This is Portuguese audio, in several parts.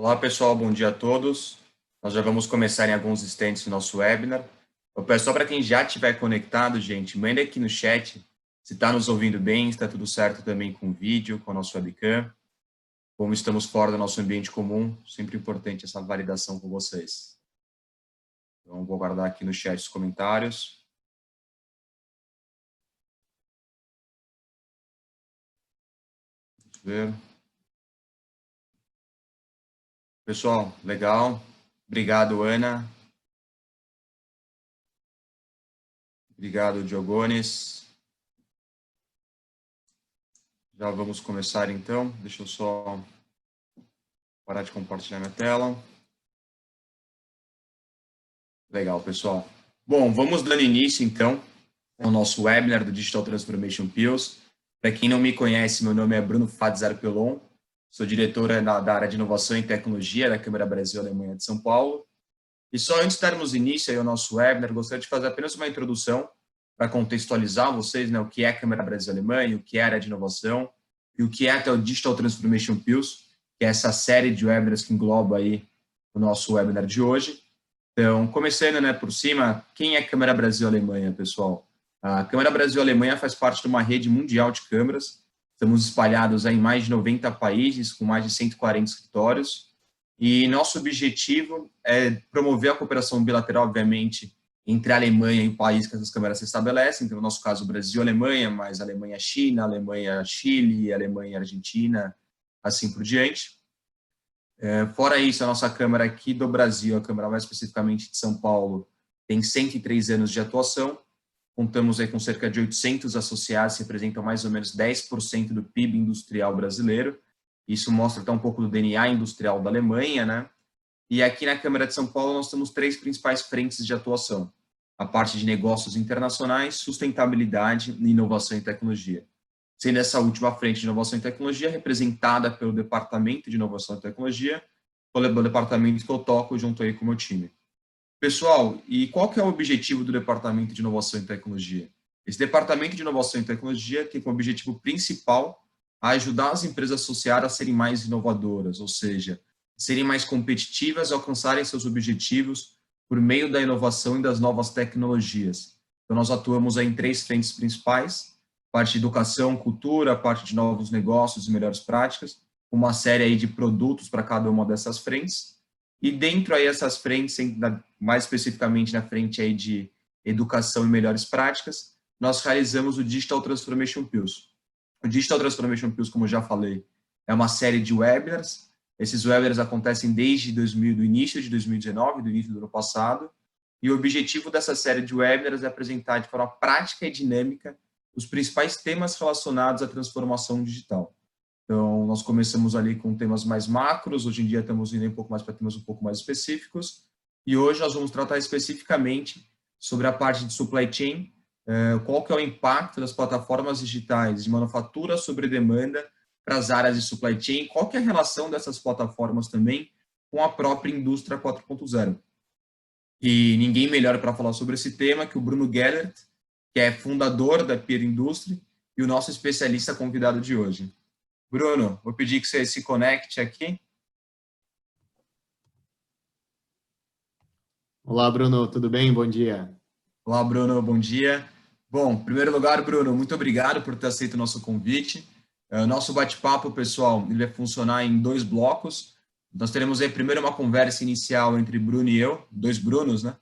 Olá, pessoal, bom dia a todos. Nós já vamos começar em alguns instantes o nosso webinar. Eu peço só para quem já estiver conectado, gente, manda aqui no chat se está nos ouvindo bem, se está tudo certo também com o vídeo, com o nosso webcam. Como estamos fora do nosso ambiente comum, sempre importante essa validação com vocês. Então, vou guardar aqui no chat os comentários. Vamos ver. Pessoal, legal. Obrigado, Ana. Obrigado, Diogones. Já vamos começar, então. Deixa eu só parar de compartilhar minha tela. Legal, pessoal. Bom, vamos dando início, então, ao nosso webinar do Digital Transformation Pills. Para quem não me conhece, meu nome é Bruno Fadzar-Pelon, sou diretora da área de inovação e tecnologia da Câmara Brasil-Alemanha de São Paulo. E só antes de darmos início ao nosso webinar, gostaria de fazer apenas uma introdução para contextualizar vocês, né, o que é a Câmara Brasil-Alemanha, o que é a área de inovação e o que é até o Digital Transformation Pills, que é essa série de webinars que engloba aí o nosso webinar de hoje. Então, começando, né, por cima, quem é a Câmara Brasil-Alemanha, pessoal? A Câmara Brasil-Alemanha faz parte de uma rede mundial de câmaras. Estamos espalhados em mais de 90 países, com mais de 140 escritórios. E nosso objetivo é promover a cooperação bilateral, obviamente, entre a Alemanha e o país que essas câmaras se estabelecem. Então, no nosso caso, Brasil-Alemanha, mas Alemanha-China, Alemanha-Chile, Alemanha-Argentina, assim por diante. Fora isso, a nossa Câmara aqui do Brasil, a Câmara mais especificamente de São Paulo, tem 103 anos de atuação. Contamos aí com cerca de 800 associados, que representam mais ou menos 10% do PIB industrial brasileiro. Isso mostra até um pouco do DNA industrial da Alemanha, né? E aqui na Câmara de São Paulo nós temos 3 principais frentes de atuação: a parte de negócios internacionais, sustentabilidade, inovação e tecnologia. Sendo essa última frente de inovação e tecnologia representada pelo Departamento de Inovação e Tecnologia, o departamento que eu toco junto aí com o meu time. Pessoal, e qual que é o objetivo do Departamento de Inovação e Tecnologia? Esse Departamento de Inovação e Tecnologia tem como objetivo principal ajudar as empresas associadas a serem mais inovadoras, ou seja, serem mais competitivas e alcançarem seus objetivos por meio da inovação e das novas tecnologias. Então, nós atuamos aí em 3 frentes principais: parte de educação, cultura, parte de novos negócios e melhores práticas, uma série aí de produtos para cada uma dessas frentes. E dentro aí essas frentes, mais especificamente na frente aí de educação e melhores práticas, nós realizamos o Digital Transformation Pills. O Digital Transformation Pills, como eu já falei, é uma série de webinars. Esses webinars acontecem desde do início de 2019, do início do ano passado, e o objetivo dessa série de webinars é apresentar de forma prática e dinâmica os principais temas relacionados à transformação digital. Então, nós começamos ali com temas mais macros, hoje em dia estamos indo um pouco mais para temas um pouco mais específicos, e hoje nós vamos tratar especificamente sobre a parte de supply chain, qual que é o impacto das plataformas digitais de manufatura sobre demanda para as áreas de supply chain, qual que é a relação dessas plataformas também com a própria indústria 4.0. E ninguém melhor para falar sobre esse tema que o Bruno Gellert, que é fundador da Peer Industry e o nosso especialista convidado de hoje. Bruno, vou pedir que você se conecte aqui. Olá, Bruno, tudo bem? Bom dia. Olá, Bruno, bom dia. Bom, em primeiro lugar, Bruno, muito obrigado por ter aceito o nosso convite. Nosso bate-papo, pessoal, ele vai funcionar em 2 blocos. Nós teremos aí primeiro uma conversa inicial entre Bruno e eu, 2 Brunos, né?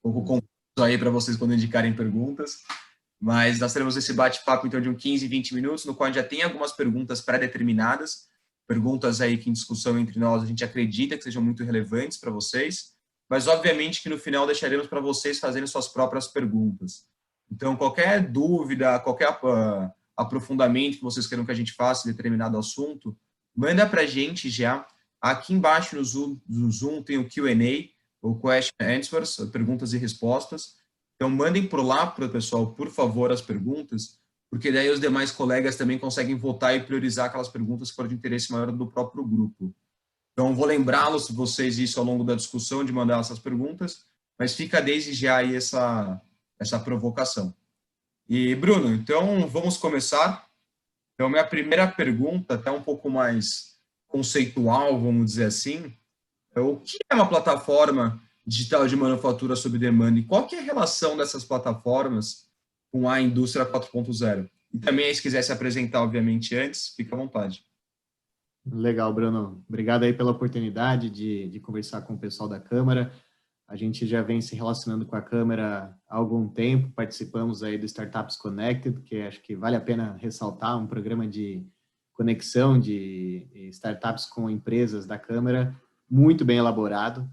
Um pouco confuso aí para vocês quando indicarem perguntas. Mas nós teremos esse bate-papo, então, de uns 15, 20 minutos, no qual já tem algumas perguntas pré-determinadas, perguntas aí que em discussão entre nós a gente acredita que sejam muito relevantes para vocês, mas obviamente que no final deixaremos para vocês fazerem suas próprias perguntas. Então, qualquer dúvida, qualquer aprofundamento que vocês queiram que a gente faça em determinado assunto, manda para a gente já. Aqui embaixo no Zoom tem o Q&A, o Question Answers, perguntas e respostas. Então, mandem por lá, pessoal, por favor, as perguntas, porque daí os demais colegas também conseguem votar e priorizar aquelas perguntas que forem de interesse maior do próprio grupo. Então, vou lembrá-los, vocês, isso ao longo da discussão, de mandar essas perguntas, mas fica desde já aí essa provocação. E, Bruno, então, vamos começar. Então, minha primeira pergunta, até um pouco mais conceitual, vamos dizer assim, o que é uma plataforma digital de manufatura sob demanda e qual que é a relação dessas plataformas com a indústria 4.0? E também, se quiser se apresentar, obviamente, antes, fica à vontade. Legal, Bruno. Obrigado aí pela oportunidade de conversar com o pessoal da Câmara. A gente já vem se relacionando com a Câmara há algum tempo, participamos aí do Startups Connected, que acho que vale a pena ressaltar, um programa de conexão de startups com empresas da Câmara, muito bem elaborado.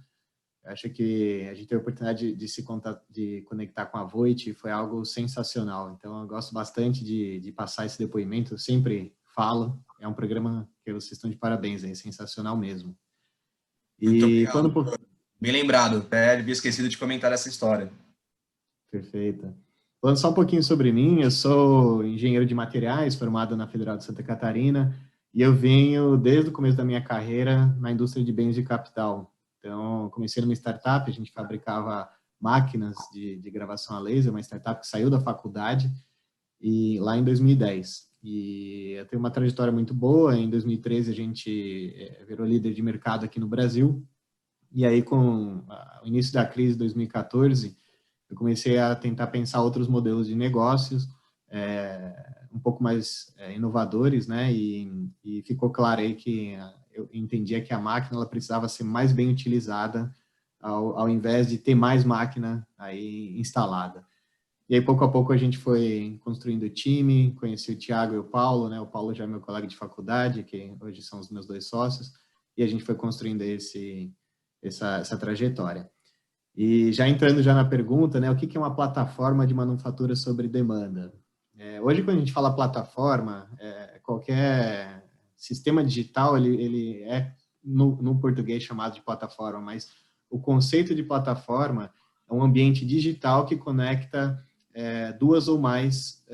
Acho que a gente teve a oportunidade de conectar com a Voit, foi algo sensacional. Então, eu gosto bastante de passar esse depoimento, eu sempre falo, é um programa que vocês estão de parabéns, é sensacional mesmo. Muito E obrigado. quando... Bem lembrado, até havia esquecido de comentar essa história. Perfeito. Falando só um pouquinho sobre mim, eu sou engenheiro de materiais, formado na Federal de Santa Catarina, e eu venho desde o começo da minha carreira na indústria de bens de capital. Então, comecei numa startup, a gente fabricava máquinas de gravação a laser, uma startup que saiu da faculdade, e lá em 2010. E eu tenho uma trajetória muito boa, em 2013 a gente virou líder de mercado aqui no Brasil, e aí com o início da crise de 2014, eu comecei a tentar pensar outros modelos de negócios, um pouco mais inovadores, né? E ficou claro aí que eu entendia que a máquina ela precisava ser mais bem utilizada ao invés de ter mais máquina aí instalada. E aí, pouco a pouco, a gente foi construindo o time, conheci o Thiago e o Paulo, né? O Paulo já é meu colega de faculdade, que hoje são os meus 2 sócios, e a gente foi construindo essa trajetória. E já entrando já na pergunta, né, o que é uma plataforma de manufatura sobre demanda? Hoje, quando a gente fala plataforma, qualquer sistema digital, ele é no português chamado de plataforma, mas o conceito de plataforma é um ambiente digital que conecta duas ou mais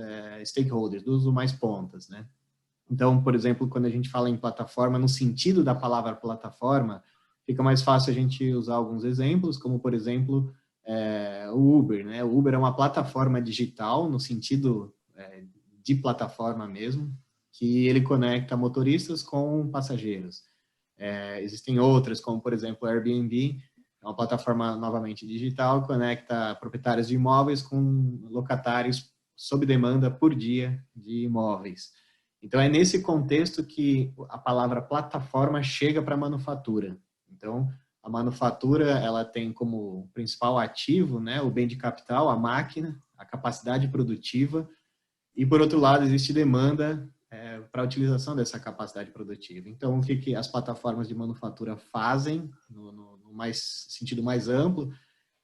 stakeholders, duas ou mais pontas, né? Então, por exemplo, quando a gente fala em plataforma, no sentido da palavra plataforma, fica mais fácil a gente usar alguns exemplos, como, por exemplo, o Uber, né? O Uber é uma plataforma digital, no sentido de plataforma mesmo, que ele conecta motoristas com passageiros. Existem outras, como, por exemplo, o Airbnb, é uma plataforma novamente digital, conecta proprietários de imóveis com locatários sob demanda por dia de imóveis. Então, é nesse contexto que a palavra plataforma chega para a manufatura. Então, a manufatura, ela tem como principal ativo, né, o bem de capital, a máquina, a capacidade produtiva, e, por outro lado, existe demanda para a utilização dessa capacidade produtiva. Então, o que as plataformas de manufatura fazem, no sentido mais amplo,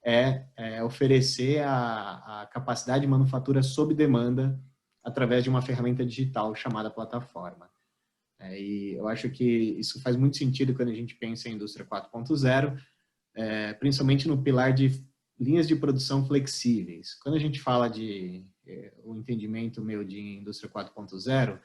é oferecer a capacidade de manufatura sob demanda através de uma ferramenta digital chamada plataforma. E eu acho que isso faz muito sentido quando a gente pensa em indústria 4.0, principalmente no pilar de linhas de produção flexíveis. Quando a gente fala o entendimento meu de indústria 4.0,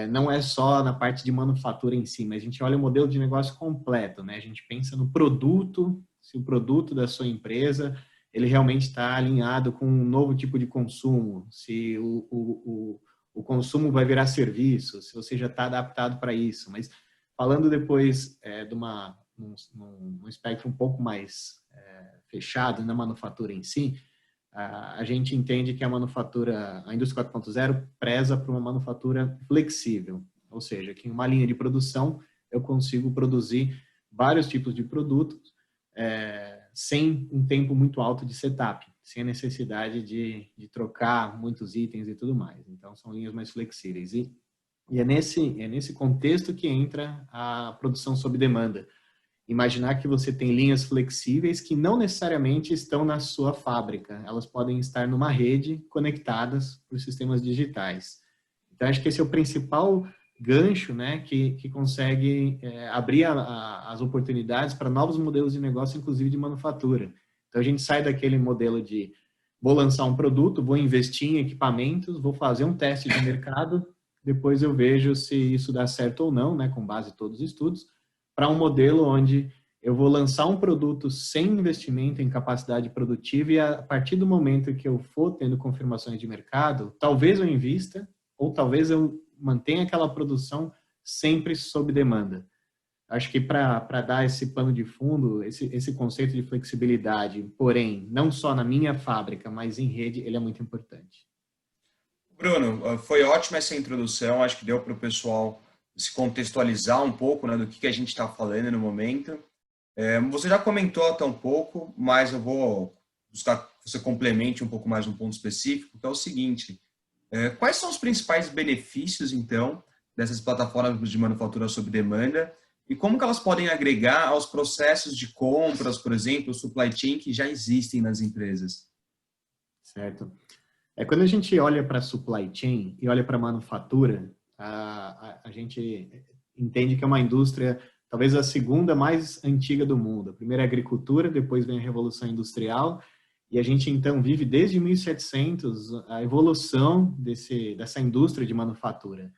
não é só na parte de manufatura em si, mas a gente olha o modelo de negócio completo, né? A gente pensa no produto, se o produto da sua empresa ele realmente está alinhado com um novo tipo de consumo, se o consumo vai virar serviço, se você já está adaptado para isso. Mas falando depois de num espectro um pouco mais fechado na manufatura em si, a gente entende que a indústria 4.0 preza por uma manufatura flexível, ou seja, que em uma linha de produção eu consigo produzir vários tipos de produtos sem um tempo muito alto de setup, sem a necessidade de trocar muitos itens e tudo mais. Então, são linhas mais flexíveis. E é nesse contexto que entra a produção sob demanda. Imaginar que você tem linhas flexíveis que não necessariamente estão na sua fábrica. Elas podem estar numa rede conectadas por sistemas digitais. Então, acho que esse é o principal gancho, né, que consegue abrir as oportunidades para novos modelos de negócio, inclusive de manufatura. Então, a gente sai daquele modelo de vou lançar um produto, vou investir em equipamentos, vou fazer um teste de mercado, depois eu vejo se isso dá certo ou não, né, com base em todos os estudos, para um modelo onde eu vou lançar um produto sem investimento em capacidade produtiva e a partir do momento que eu for tendo confirmações de mercado, talvez eu invista ou talvez eu mantenha aquela produção sempre sob demanda. Acho que para dar esse pano de fundo, esse conceito de flexibilidade, porém, não só na minha fábrica, mas em rede, ele é muito importante. Bruno, foi ótima essa introdução, acho que deu para o pessoal se contextualizar um pouco, né, do que a gente está falando no momento. Você já comentou até um pouco, mas eu vou buscar que você complemente um pouco mais um ponto específico, que é o seguinte: quais são os principais benefícios, então, dessas plataformas de manufatura sob demanda e como que elas podem agregar aos processos de compras, por exemplo, supply chain que já existem nas empresas? Certo. Quando a gente olha para a supply chain e olha para a manufatura, a gente entende que é uma indústria, talvez a segunda mais antiga do mundo. A primeira é a agricultura, depois vem a Revolução Industrial, e a gente então vive desde 1700 a evolução dessa indústria de manufatura,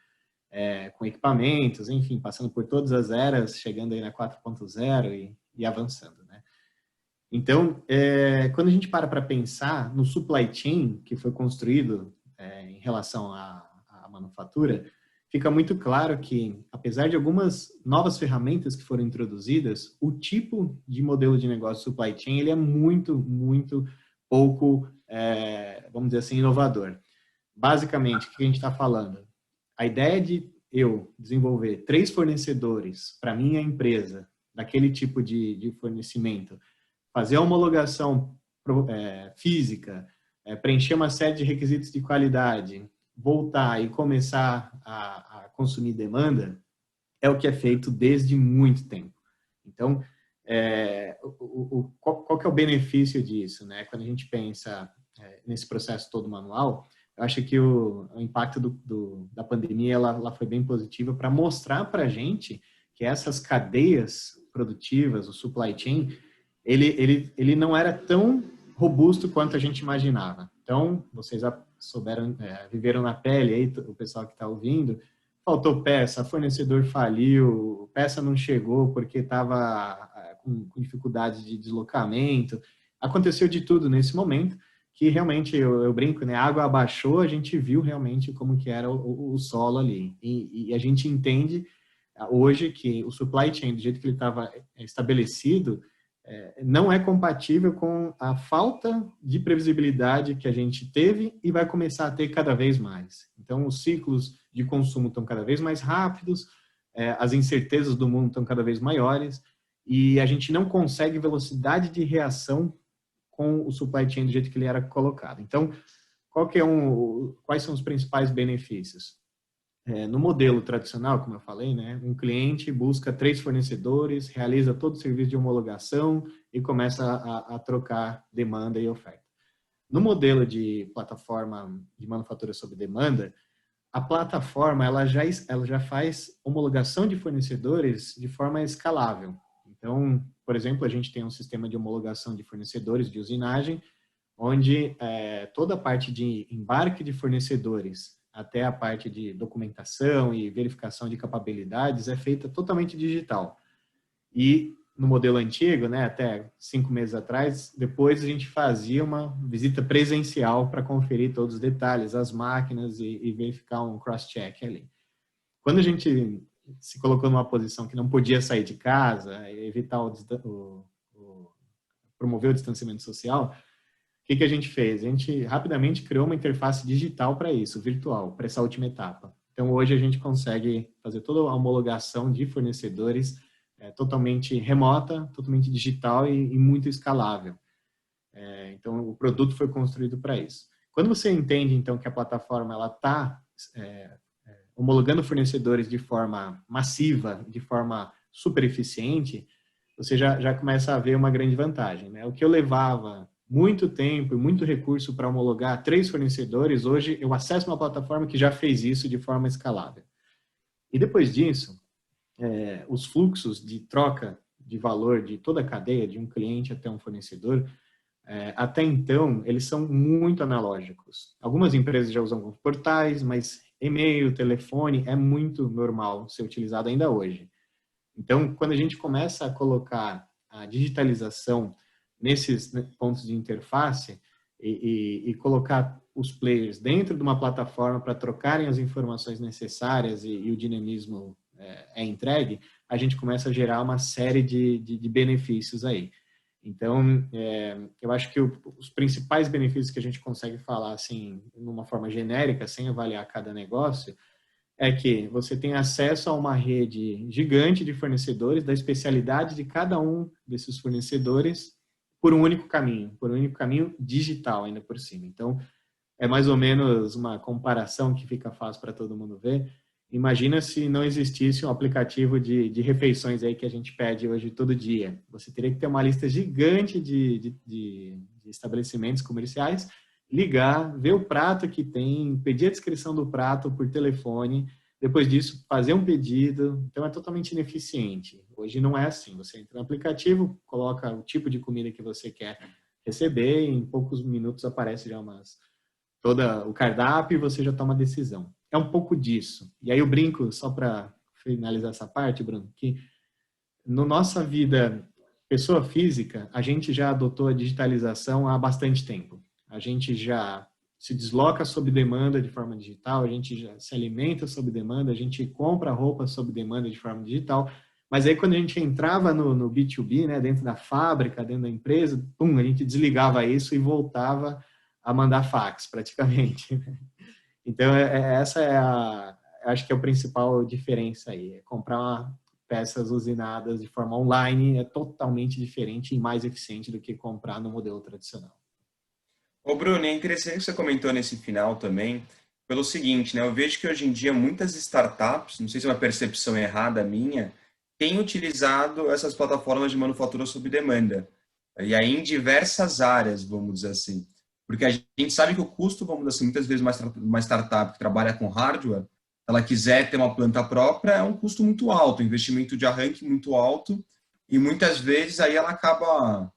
com equipamentos, enfim, passando por todas as eras, chegando aí na 4.0 e avançando, né? Então, quando a gente para pensar no supply chain que foi construído em relação à manufatura, fica muito claro que, apesar de algumas novas ferramentas que foram introduzidas, o tipo de modelo de negócio supply chain ele é muito, muito pouco, vamos dizer assim, inovador. Basicamente, o que a gente está falando? A ideia de eu desenvolver 3 fornecedores para minha empresa, daquele tipo de fornecimento, fazer a homologação física, preencher uma série de requisitos de qualidade, voltar e começar a consumir demanda, é o que é feito desde muito tempo. Então, qual que é o benefício disso, né? Quando a gente pensa nesse processo todo manual, eu acho que o impacto da pandemia ela foi bem positiva para mostrar para a gente que essas cadeias produtivas, o supply chain, ele não era tão robusto quanto a gente imaginava. Então, vocês já souberam, viveram na pele aí, o pessoal que está ouvindo, faltou peça, fornecedor faliu, peça não chegou porque estava com dificuldade de deslocamento. Aconteceu de tudo nesse momento, que realmente, eu brinco, né? A água abaixou, a gente viu realmente como que era o solo ali. E a gente entende hoje que o supply chain, do jeito que ele estava estabelecido, não é compatível com a falta de previsibilidade que a gente teve e vai começar a ter cada vez mais. Então, os ciclos de consumo estão cada vez mais rápidos, as incertezas do mundo estão cada vez maiores e a gente não consegue velocidade de reação com o supply chain do jeito que ele era colocado. Então, quais são os principais benefícios? No modelo tradicional, como eu falei, né, um cliente busca 3 fornecedores, realiza todo o serviço de homologação e começa a trocar demanda e oferta. No modelo de plataforma de manufatura sob demanda, a plataforma ela já faz homologação de fornecedores de forma escalável. Então, por exemplo, a gente tem um sistema de homologação de fornecedores de usinagem, onde toda a parte de embarque de fornecedores até a parte de documentação e verificação de capabilidades é feita totalmente digital. E no modelo antigo, né, até 5 meses atrás, depois a gente fazia uma visita presencial para conferir todos os detalhes, as máquinas e verificar um cross-check ali. Quando a gente se colocou numa posição que não podia sair de casa, evitar promover o distanciamento social, o que a gente fez? A gente rapidamente criou uma interface digital para isso, virtual, para essa última etapa. Então, hoje a gente consegue fazer toda a homologação de fornecedores totalmente remota, totalmente digital e muito escalável. Então, o produto foi construído para isso. Quando você entende, então, que a plataforma está homologando fornecedores de forma massiva, de forma super eficiente, você já começa a ver uma grande vantagem, né? O que eu levava muito tempo e muito recurso para homologar 3 fornecedores, hoje eu acesso uma plataforma que já fez isso de forma escalável. E depois disso, os fluxos de troca de valor de toda a cadeia, de um cliente até um fornecedor, até então, eles são muito analógicos. Algumas empresas já usam alguns portais, mas e-mail, telefone é muito normal ser utilizado ainda hoje. Então, quando a gente começa a colocar a digitalização nesses pontos de interface e colocar os players dentro de uma plataforma para trocarem as informações necessárias e o dinamismo é entregue, a gente começa a gerar uma série de benefícios aí. Então, eu acho que os principais benefícios que a gente consegue falar, assim, numa forma genérica, sem avaliar cada negócio, é que você tem acesso a uma rede gigante de fornecedores, da especialidade de cada um desses fornecedores, por um único caminho digital ainda por cima. Então, é mais ou menos uma comparação que fica fácil para todo mundo ver. Imagina se não existisse um aplicativo de refeições aí que a gente pede hoje todo dia. Você teria que ter uma lista gigante de estabelecimentos comerciais, ligar, ver o prato que tem, pedir a descrição do prato por telefone, depois disso fazer um pedido. Então é totalmente ineficiente. Hoje não é assim. Você entra no aplicativo, coloca o tipo de comida que você quer receber, e em poucos minutos aparece já todo o cardápio e você já toma a decisão. É um pouco disso. E aí eu brinco, só para finalizar essa parte, Bruno, que na nossa vida, pessoa física, a gente já adotou a digitalização há bastante tempo. A gente já se desloca sob demanda de forma digital, a gente já se alimenta sob demanda, a gente compra roupa sob demanda de forma digital. Mas aí quando a gente entrava no B2B, né, dentro da fábrica, dentro da empresa, pum, a gente desligava isso e voltava a mandar fax, praticamente. Então, essa acho que é a principal diferença aí. É comprar peças usinadas de forma online é totalmente diferente e mais eficiente do que comprar no modelo tradicional. Ô, Bruno, é interessante que você comentou nesse final também, pelo seguinte, né? Eu vejo que hoje em dia muitas startups, não sei se é uma percepção errada minha, têm utilizado essas plataformas de manufatura sob demanda. E aí em diversas áreas, vamos dizer assim. Porque a gente sabe que o custo, vamos dizer assim, muitas vezes uma startup que trabalha com hardware, se ela quiser ter uma planta própria, é um custo muito alto, um investimento de arranque muito alto, e muitas vezes aí ela acaba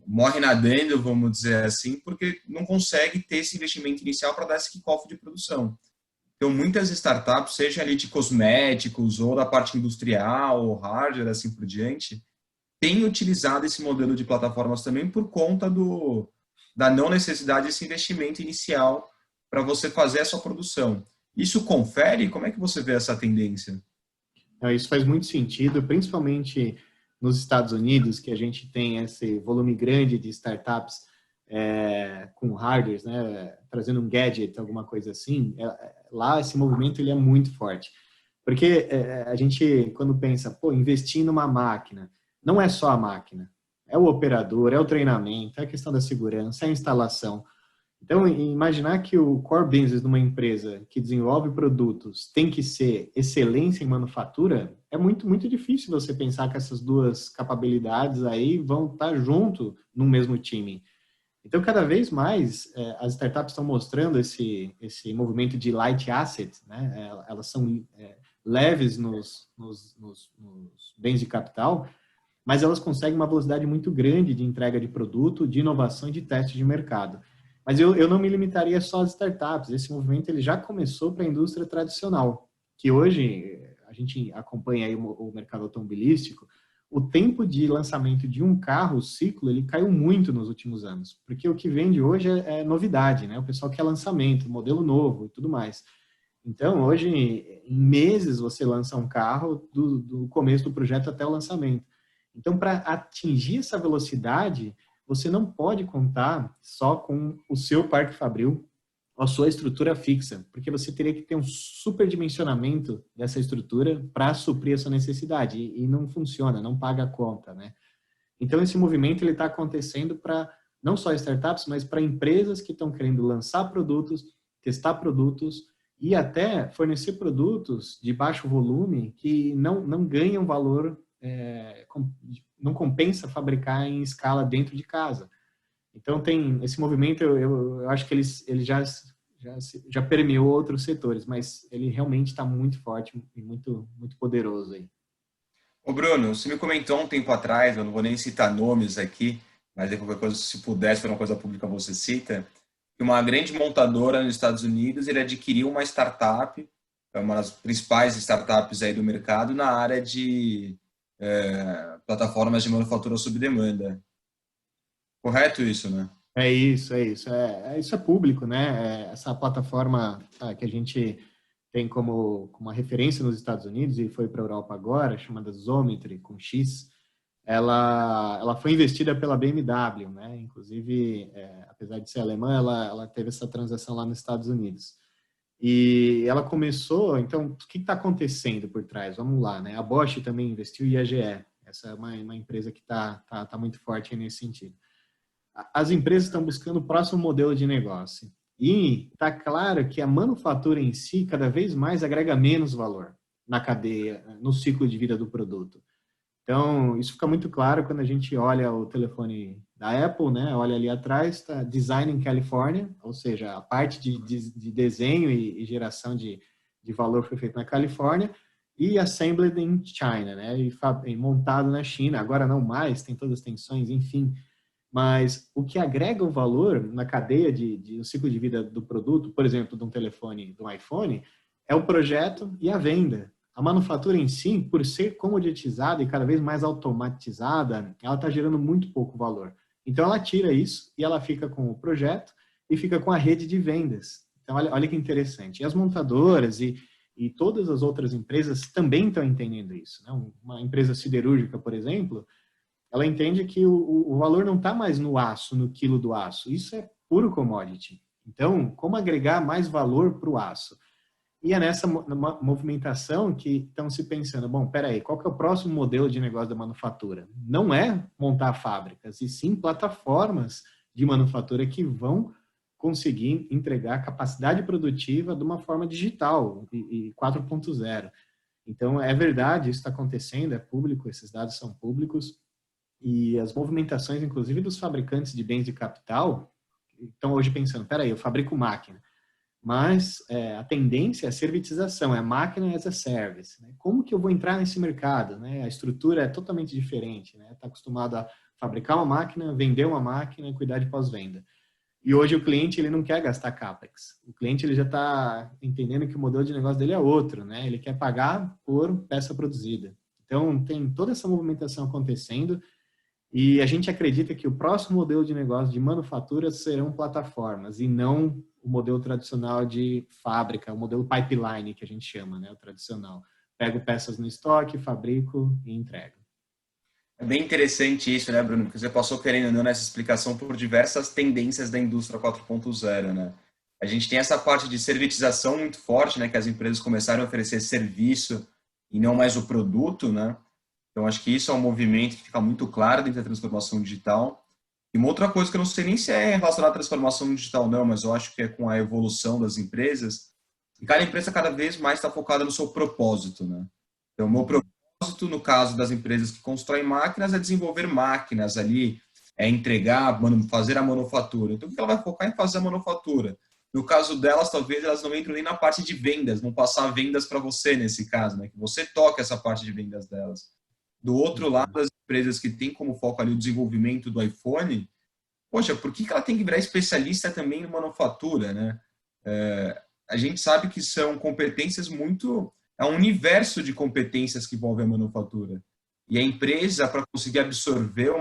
morre nadando, vamos dizer assim, porque não consegue ter esse investimento inicial para dar esse kickoff de produção. Então, muitas startups, seja ali de cosméticos ou da parte industrial ou hardware, assim por diante, têm utilizado esse modelo de plataformas também por conta da não necessidade desse investimento inicial para você fazer a sua produção. Isso confere? Como é que você vê essa tendência? Isso faz muito sentido, principalmente nos Estados Unidos, que a gente tem esse volume grande de startups com hardwares, né, trazendo um gadget, alguma coisa assim. Lá esse movimento ele é muito forte, porque a gente quando pensa, pô, investir numa máquina, não é só a máquina, é o operador, é o treinamento, é a questão da segurança, é a instalação. Então, imaginar que o core business de uma empresa que desenvolve produtos tem que ser excelência em manufatura, é muito, muito difícil você pensar que essas duas capacidades aí vão estar junto no mesmo time. Então, cada vez mais, as startups estão mostrando esse movimento de light asset, né? Elas são leves nos bens de capital, mas elas conseguem uma velocidade muito grande de entrega de produto, de inovação e de teste de mercado. Mas eu não me limitaria só às startups. Esse movimento ele já começou para a indústria tradicional, que hoje a gente acompanha aí o mercado automobilístico. O tempo de lançamento de um carro, o ciclo, ele caiu muito nos últimos anos, porque o que vende hoje é novidade, né? O pessoal quer lançamento, modelo novo e tudo mais. Então, hoje, em meses, você lança um carro do começo do projeto até o lançamento. Então, para atingir essa velocidade, você não pode contar só com o seu parque fabril, a sua estrutura fixa, porque você teria que ter um superdimensionamento dessa estrutura para suprir essa necessidade, e não funciona, não paga a conta, né? Então, esse movimento ele está acontecendo para não só startups, mas para empresas que estão querendo lançar produtos, testar produtos e até fornecer produtos de baixo volume que não ganham valor, não compensa fabricar em escala dentro de casa. Então, tem esse movimento, eu acho que ele já permeou outros setores, mas ele realmente está muito forte e muito, muito poderoso aí. Ô Bruno, você me comentou um tempo atrás, eu não vou nem citar nomes aqui, mas qualquer coisa, se pudesse, for uma coisa pública, você cita, que uma grande montadora nos Estados Unidos, ele adquiriu uma startup, é uma das principais startups aí do mercado, na área de plataformas de manufatura sob demanda. Correto isso, né? É isso, é isso. Isso é público, né? Essa plataforma que a gente tem como uma referência nos Estados Unidos e foi para a Europa agora, chamada Xometry, com X. Ela foi investida pela BMW, né? Inclusive, apesar de ser alemã, ela teve essa transação lá nos Estados Unidos. E ela começou, então, o que está acontecendo por trás? Vamos lá, né? A Bosch também investiu e a GE. Essa é uma empresa que está muito forte nesse sentido. As empresas estão buscando o próximo modelo de negócio. E está claro que a manufatura em si, cada vez mais, agrega menos valor na cadeia, no ciclo de vida do produto. Então, isso fica muito claro quando a gente olha o telefone da Apple, né? Olha ali atrás, está Design in California, ou seja, a parte de desenho e geração de valor foi feita na Califórnia, e Assembled in China, né? E montado na China. Agora não mais, tem todas as tensões, enfim. Mas o que agrega o valor na cadeia no ciclo de vida do produto, por exemplo, de um telefone, de um iPhone, é o projeto e a venda. A manufatura em si, por ser comoditizada e cada vez mais automatizada, ela está gerando muito pouco valor. Então, ela tira isso e ela fica com o projeto e fica com a rede de vendas. Então, olha que interessante. E as montadoras e todas as outras empresas também estão entendendo isso, né? Uma empresa siderúrgica, por exemplo, ela entende que o valor não está mais no aço, no quilo do aço. Isso é puro commodity. Então, como agregar mais valor para o aço? E é nessa movimentação que estão se pensando, bom, peraí, qual que é o próximo modelo de negócio da manufatura? Não é montar fábricas, e sim plataformas de manufatura que vão conseguir entregar capacidade produtiva de uma forma digital e 4.0. Então, é verdade, isso está acontecendo, é público, esses dados são públicos, e as movimentações, inclusive, dos fabricantes de bens de capital, estão hoje pensando, peraí, eu fabrico máquina, mas a tendência é a servitização, é a máquina as a service. Né? Como que eu vou entrar nesse mercado? Né? A estrutura é totalmente diferente. Né? Está acostumado a fabricar uma máquina, vender uma máquina e cuidar de pós-venda. E hoje o cliente ele não quer gastar CAPEX. O cliente ele já está entendendo que o modelo de negócio dele é outro. Né? Ele quer pagar por peça produzida. Então, tem toda essa movimentação acontecendo e a gente acredita que o próximo modelo de negócio de manufatura serão plataformas e não o modelo tradicional de fábrica, o modelo pipeline que a gente chama, né, o tradicional. Pego peças no estoque, fabrico e entrego. É bem interessante isso, né, Bruno? Porque você passou querendo ou não nessa explicação por diversas tendências da indústria 4.0, né? A gente tem essa parte de servitização muito forte, né, que as empresas começaram a oferecer serviço e não mais o produto, né? Então, acho que isso é um movimento que fica muito claro dentro da transformação digital. E uma outra coisa que eu não sei nem se é relacionada à transformação digital, não, mas eu acho que é com a evolução das empresas. E cada empresa cada vez mais está focada no seu propósito, né? Então, o meu propósito, no caso das empresas que constroem máquinas, é desenvolver máquinas ali, é entregar, fazer a manufatura. Então, o que ela vai focar em fazer a manufatura? No caso delas, talvez elas não entrem nem na parte de vendas, vão passar vendas para você nesse caso, né? Que você toca essa parte de vendas delas. Do outro lado, as empresas que têm como foco ali o desenvolvimento do iPhone, poxa, por que ela tem que virar especialista também em manufatura, né? A gente sabe que são competências muito... É um universo de competências que envolve a manufatura. E a empresa, para conseguir absorver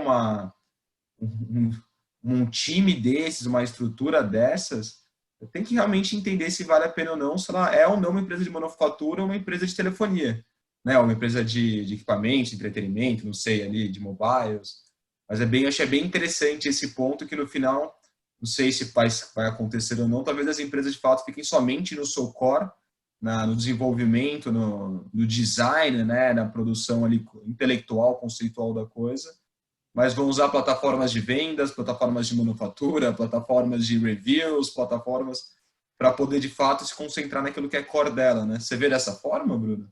um time desses, uma estrutura dessas, tem que realmente entender se vale a pena ou não, se ela é ou não uma empresa de manufatura ou uma empresa de telefonia. Né, uma empresa de equipamento, de entretenimento, não sei, ali, de mobiles. Mas achei bem interessante esse ponto que no final, não sei se vai acontecer ou não, talvez as empresas de fato fiquem somente no seu core, no desenvolvimento, no design, né, na produção ali intelectual, conceitual da coisa, mas vão usar plataformas de vendas, plataformas de manufatura, plataformas de reviews, plataformas para poder de fato se concentrar naquilo que é core dela, né? Você vê dessa forma, Bruno?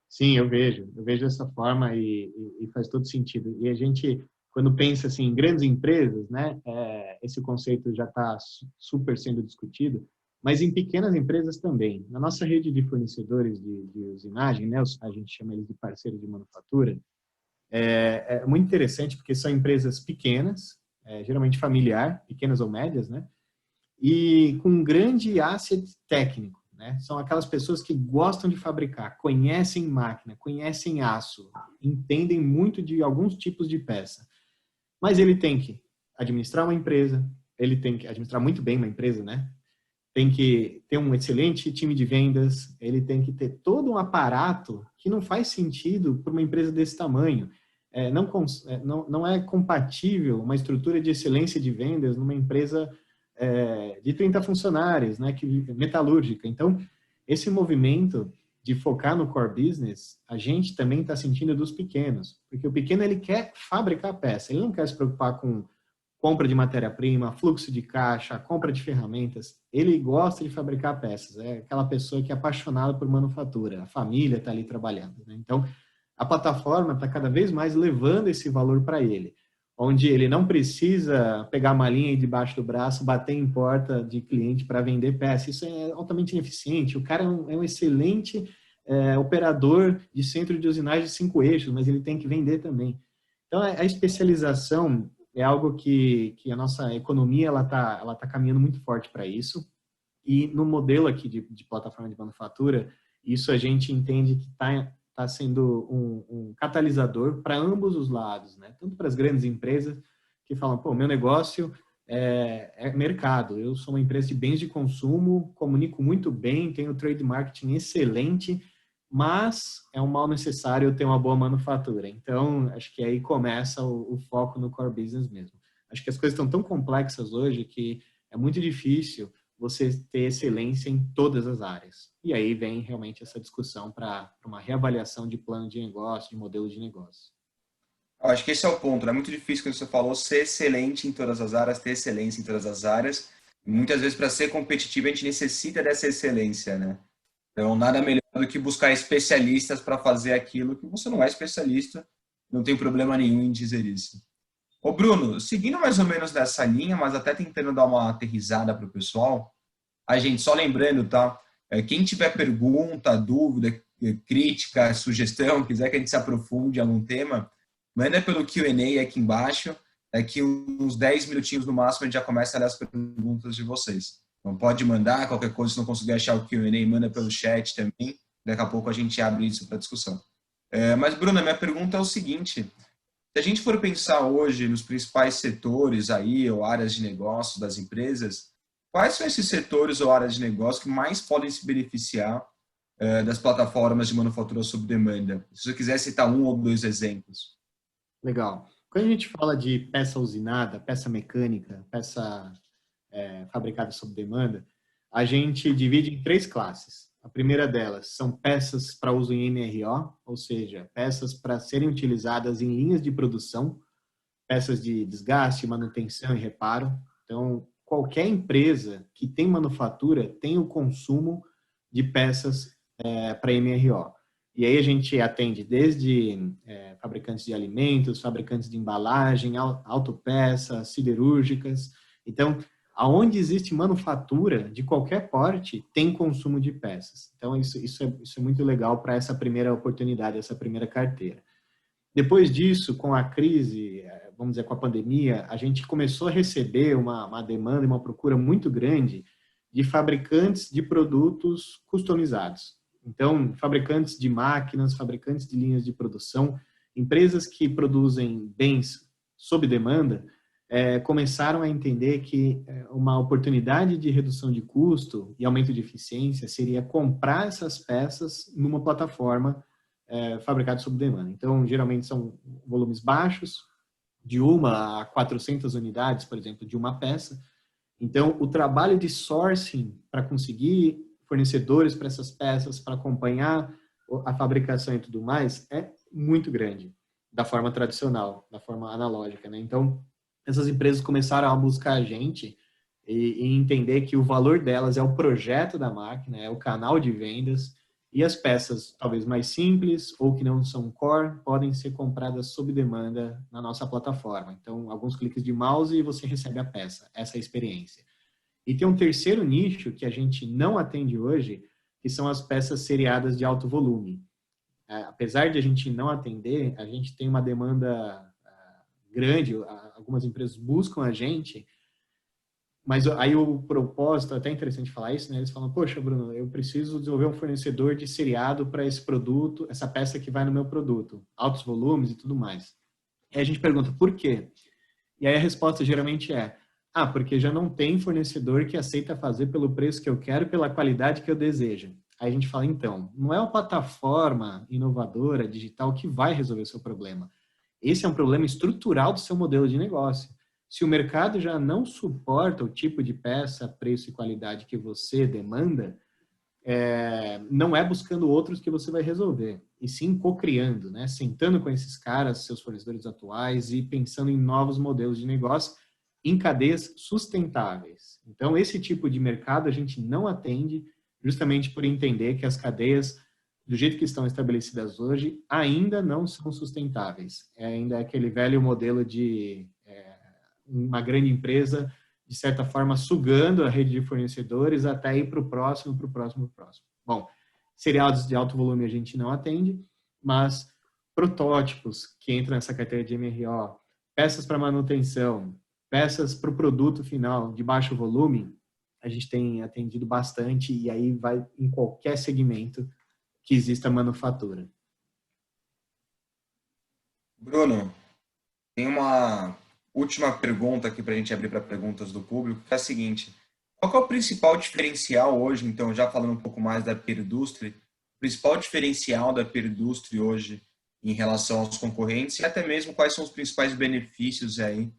Sim, eu vejo dessa forma e faz todo sentido. E a gente, quando pensa assim, em grandes empresas, né, esse conceito já está super sendo discutido, mas em pequenas empresas também. Na nossa rede de fornecedores de usinagem, né, a gente chama eles de parceiros de manufatura, é muito interessante porque são empresas pequenas, geralmente familiar, pequenas ou médias, né, e com um grande asset técnico. Né? São aquelas pessoas que gostam de fabricar, conhecem máquina, conhecem aço, entendem muito de alguns tipos de peça. Mas ele tem que administrar uma empresa, ele tem que administrar muito bem uma empresa, né? tem que ter um excelente time de vendas, ele tem que ter todo um aparato que não faz sentido para uma empresa desse tamanho. Não é compatível uma estrutura de excelência de vendas numa empresa de 30 funcionários, né, metalúrgica. Então, esse movimento de focar no core business, a gente também está sentindo dos pequenos, porque o pequeno ele quer fabricar peça, ele não quer se preocupar com compra de matéria-prima, fluxo de caixa, compra de ferramentas. Ele gosta de fabricar peças. É aquela pessoa que é apaixonada por manufatura. A família está ali trabalhando, né? Então, a plataforma está cada vez mais levando esse valor para ele, onde ele não precisa pegar a malinha aí debaixo do braço, bater em porta de cliente para vender peça. Isso é altamente ineficiente. O cara é um excelente operador de centro de usinagem de 5 eixos, mas ele tem que vender também. Então, a especialização é algo que a nossa economia ela tá caminhando muito forte para isso. E no modelo aqui de plataforma de manufatura, isso a gente entende que está sendo um catalisador para ambos os lados, né? Tanto para as grandes empresas que falam, pô, meu negócio é mercado, eu sou uma empresa de bens de consumo, comunico muito bem, tenho trade marketing excelente, mas é um mal necessário eu ter uma boa manufatura. Então, acho que aí começa o foco no core business mesmo. Acho que as coisas estão tão complexas hoje que é muito difícil você ter excelência em todas as áreas. E aí vem realmente essa discussão para uma reavaliação de plano de negócio, de modelo de negócio. Eu acho que esse é o ponto, né? É muito difícil, como você falou, ser excelente em todas as áreas, ter excelência em todas as áreas. E muitas vezes, para ser competitivo, a gente necessita dessa excelência, né? Então, nada melhor do que buscar especialistas para fazer aquilo que você não é especialista, não tem problema nenhum em dizer isso. Ô Bruno, seguindo mais ou menos nessa linha, mas até tentando dar uma aterrizada para o pessoal, a gente, só lembrando, tá? Quem tiver pergunta, dúvida, crítica, sugestão, quiser que a gente se aprofunde em algum tema, manda pelo Q&A aqui embaixo, daqui uns 10 minutinhos no máximo a gente já começa a ler as perguntas de vocês. Então pode mandar, qualquer coisa, se não conseguir achar o Q&A, manda pelo chat também, daqui a pouco a gente abre isso para discussão. Mas, Bruno, a minha pergunta é o seguinte, se a gente for pensar hoje nos principais setores aí, ou áreas de negócio das empresas, quais são esses setores ou áreas de negócio que mais podem se beneficiar das plataformas de manufatura sob demanda? Se você quiser citar um ou dois exemplos. Legal. Quando a gente fala de peça usinada, peça mecânica, peça fabricada sob demanda, a gente divide em 3 classes. A primeira delas são peças para uso em MRO, ou seja, peças para serem utilizadas em linhas de produção, peças de desgaste, manutenção e reparo. Então, qualquer empresa que tem manufatura tem o consumo de peças para MRO. E aí a gente atende desde fabricantes de alimentos, fabricantes de embalagem, autopeças, siderúrgicas. Então, aonde existe manufatura de qualquer porte, tem consumo de peças. Então, isso é muito legal para essa primeira oportunidade, essa primeira carteira. Depois disso, com a crise, vamos dizer, com a pandemia, a gente começou a receber uma demanda e uma procura muito grande de fabricantes de produtos customizados. Então, fabricantes de máquinas, fabricantes de linhas de produção, empresas que produzem bens sob demanda, começaram a entender que uma oportunidade de redução de custo e aumento de eficiência seria comprar essas peças numa plataforma fabricadas sob demanda. Então, geralmente são volumes baixos, de 1 a 400 unidades, por exemplo, de uma peça. Então, o trabalho de sourcing para conseguir fornecedores para essas peças, para acompanhar a fabricação e tudo mais, é muito grande, da forma tradicional, da forma analógica, né? Então, essas empresas começaram a buscar a gente e entender que o valor delas é o projeto da máquina, é o canal de vendas, e as peças, talvez mais simples ou que não são core, podem ser compradas sob demanda na nossa plataforma. Então, alguns cliques de mouse e você recebe a peça. Essa é a experiência. E tem um terceiro nicho que a gente não atende hoje, que são as peças seriadas de alto volume. Apesar de a gente não atender, a gente tem uma demanda grande, algumas empresas buscam a gente, mas aí o propósito, é até interessante falar isso, né? Eles falam, poxa, Bruno, eu preciso desenvolver um fornecedor de seriado para esse produto, essa peça que vai no meu produto, altos volumes e tudo mais. E aí a gente pergunta, por quê? E aí a resposta geralmente é, Ah, porque já não tem fornecedor que aceita fazer pelo preço que eu quero, pela qualidade que eu desejo. Aí a gente fala, então, não é uma plataforma inovadora, digital, que vai resolver o seu problema. Esse é um problema estrutural do seu modelo de negócio. Se o mercado já não suporta o tipo de peça, preço e qualidade que você demanda, não é buscando outros que você vai resolver, e sim co-criando, né? Sentando com esses caras, seus fornecedores atuais, e pensando em novos modelos de negócio em cadeias sustentáveis. Então, esse tipo de mercado a gente não atende, justamente por entender que as cadeias, do jeito que estão estabelecidas hoje, ainda não são sustentáveis. Ainda é aquele velho modelo de uma grande empresa, de certa forma, sugando a rede de fornecedores até ir para o próximo, para o próximo, para o próximo. Bom, seriados de alto volume a gente não atende, mas protótipos que entram nessa carteira de MRO, peças para manutenção, peças para o produto final de baixo volume, a gente tem atendido bastante, e aí vai em qualquer segmento que exista manufatura. Bruno, tem uma última pergunta aqui para a gente abrir para perguntas do público, que é a seguinte: qual que é o principal diferencial hoje, então, já falando um pouco mais da Peridustre, o principal diferencial da Peridustre hoje em relação aos concorrentes, e até mesmo quais são os principais benefícios aí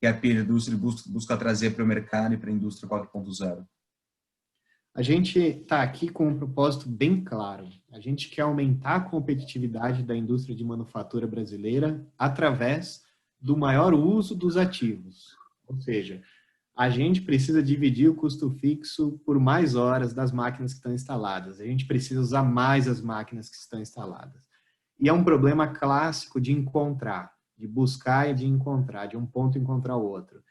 que a Peridustre busca trazer para o mercado e para a indústria 4.0? A gente está aqui com um propósito bem claro. A gente quer aumentar a competitividade da indústria de manufatura brasileira através do maior uso dos ativos. Ou seja, a gente precisa dividir o custo fixo por mais horas das máquinas que estão instaladas. A gente precisa usar mais as máquinas que estão instaladas. E é um problema clássico de encontrar, de buscar e de encontrar, de um ponto encontrar o outro.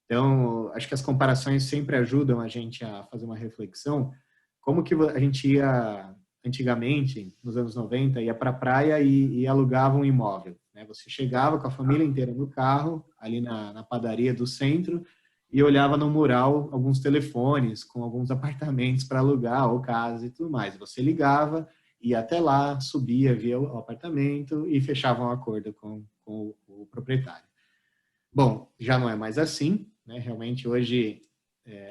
Então, acho que as comparações sempre ajudam a gente a fazer uma reflexão. Como que a gente ia, antigamente, nos anos 90, ia para a praia e alugava um imóvel, né? Você chegava com a família inteira no carro, ali na padaria do centro, e olhava no mural alguns telefones com alguns apartamentos para alugar, ou casas e tudo mais. Você ligava, ia até lá, subia, via o apartamento e fechava um acordo com o proprietário. Bom, já não é mais assim, né? Realmente hoje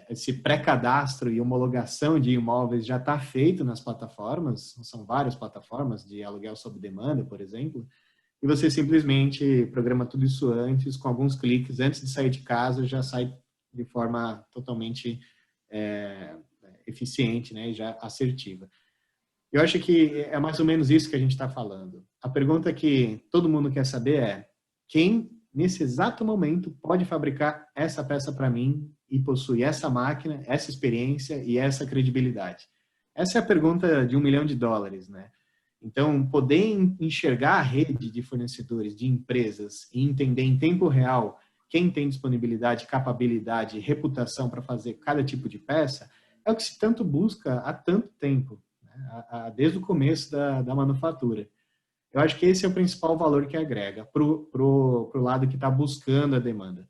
esse pré-cadastro e homologação de imóveis já está feito nas plataformas, são várias plataformas de aluguel sob demanda, por exemplo, e você simplesmente programa tudo isso antes, com alguns cliques, antes de sair de casa, já sai de forma totalmente eficiente, né? E já assertiva. Eu acho que é mais ou menos isso que a gente está falando. A pergunta que todo mundo quer saber é: quem, nesse exato momento, pode fabricar essa peça para mim e possui essa máquina, essa experiência e essa credibilidade? Essa é a pergunta de $1 milhão, né? Então, poder enxergar a rede de fornecedores, de empresas, e entender em tempo real quem tem disponibilidade, capacidade, reputação para fazer cada tipo de peça, é o que se tanto busca há tanto tempo, desde o começo da manufatura. Eu acho que esse é o principal valor que agrega para o lado que está buscando a demanda.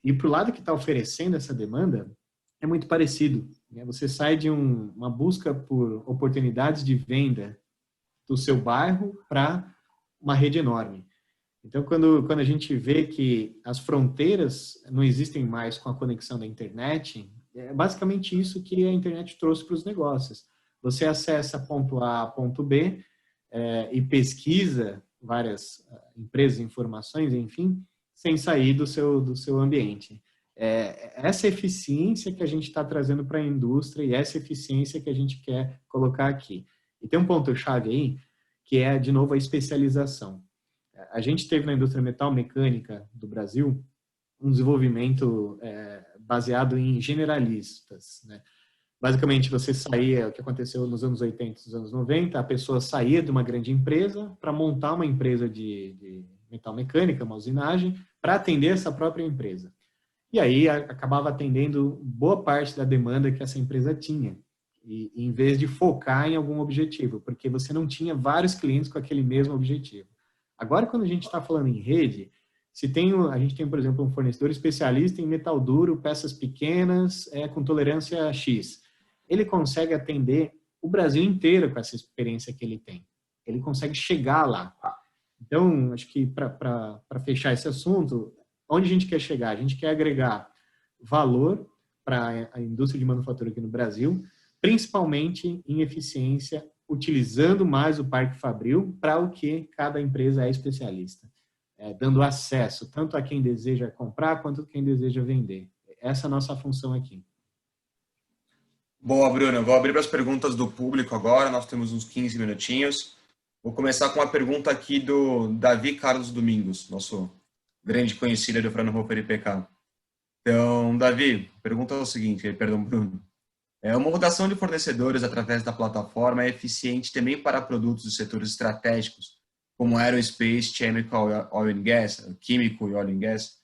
E para o lado que está oferecendo essa demanda, é muito parecido. Né? Você sai de uma busca por oportunidades de venda do seu bairro para uma rede enorme. Então, quando a gente vê que as fronteiras não existem mais com a conexão da internet, é basicamente isso que a internet trouxe para os negócios. Você acessa ponto A a ponto B e pesquisa várias empresas, informações, enfim, sem sair do seu ambiente. Essa eficiência que a gente está trazendo para a indústria e essa eficiência que a gente quer colocar aqui. E tem um ponto-chave aí, que é, de novo, a especialização. A gente teve na indústria metal mecânica do Brasil um desenvolvimento baseado em generalistas, né? Basicamente, você saía, o que aconteceu nos anos 80 e nos anos 90, a pessoa saía de uma grande empresa para montar uma empresa de metal mecânica, uma usinagem, para atender essa própria empresa. E aí acabava atendendo boa parte da demanda que essa empresa tinha, e em vez de focar em algum objetivo, porque você não tinha vários clientes com aquele mesmo objetivo. Agora, quando a gente está falando em rede, a gente tem, por exemplo, um fornecedor especialista em metal duro, peças pequenas, com tolerância X. Ele consegue atender o Brasil inteiro com essa experiência que ele tem. Ele consegue chegar lá. Então, acho que para fechar esse assunto, onde a gente quer chegar? A gente quer agregar valor para a indústria de manufatura aqui no Brasil, principalmente em eficiência, utilizando mais o parque fabril para o que cada empresa é especialista, dando acesso tanto a quem deseja comprar quanto a quem deseja vender. Essa é a nossa função aqui. Boa, Bruno. Vou abrir para as perguntas do público agora. Nós temos uns 15 minutinhos. Vou começar com uma pergunta aqui do Davi Carlos Domingos, nosso grande conhecido do Fraunhofer IPK. Então, Davi, a pergunta é o seguinte, perdão, Bruno. A homologação de fornecedores através da plataforma é eficiente também para produtos dos setores estratégicos, como aerospace, chemical, oil and gas, químico e oil and gas.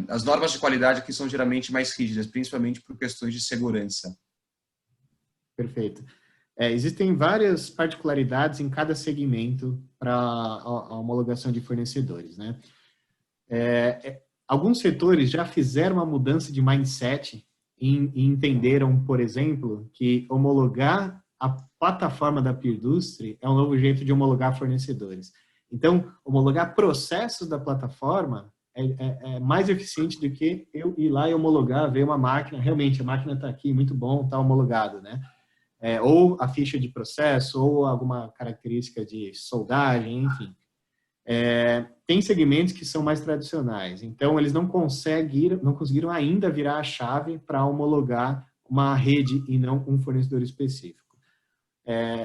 As normas de qualidade aqui são geralmente mais rígidas, principalmente por questões de segurança. Perfeito. Existem várias particularidades em cada segmento para a homologação de fornecedores, né? Alguns setores já fizeram uma mudança de mindset e entenderam, por exemplo, que homologar a plataforma da Peerdustry é um novo jeito de homologar fornecedores. Então, homologar processos da plataforma é mais eficiente do que eu ir lá e homologar, ver uma máquina, realmente a máquina está aqui, muito bom, está homologado, né? Ou a ficha de processo, ou alguma característica de soldagem, enfim. Tem segmentos que são mais tradicionais, então eles não conseguiram ainda virar a chave para homologar uma rede e não um fornecedor específico.